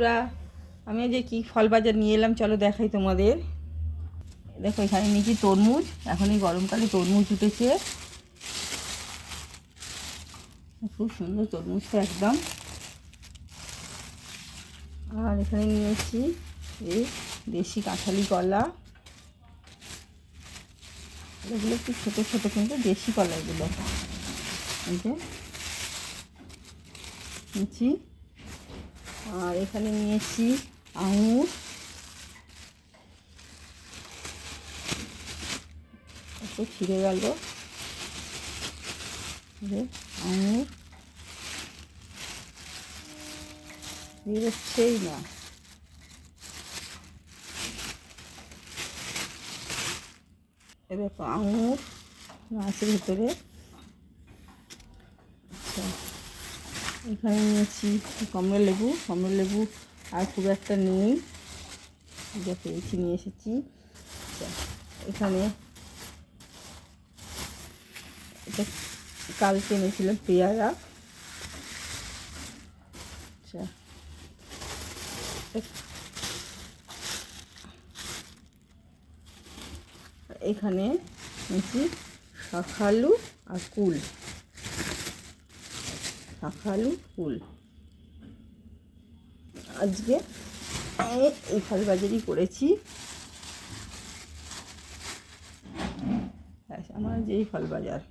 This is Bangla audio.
পুরা আমি যে কি ফল বাজার নিয়ে এলাম চলো দেখাই তোমাদের। দেখো এখানে নিয়েছি তরমুজ, এখন এই গরমকালে তরমুজ উঠেছে, খুব সুন্দর তরমুজটা একদম। আর এখানে নিয়েছি এই দেশি কাঁঠালি কলা, এগুলো একটু ছোটো ছোটো কিন্তু দেশি কলা এগুলো। এই যে নিয়েছি। আর এখানে নিয়েছি আঙুর, একটু ছিঁড়ে গেল আঙুর, বেরোচ্ছেই না। এ দেখো আঙুর আছে ভেতরে। আচ্ছা, এখানে নিয়েছি কমলা লেবু আর খুব একটা নেই, যা পেয়েছি নিয়ে এসেছি। আচ্ছা, এখানে এটা কালকে এনেছিলাম পেয়ারা। আচ্ছা, এখানে নিয়েছি শাকালু আর কুল, শাকালু কুল। আজকে এই ফল বাজারই করেছি, আমার যে এই ফল বাজার।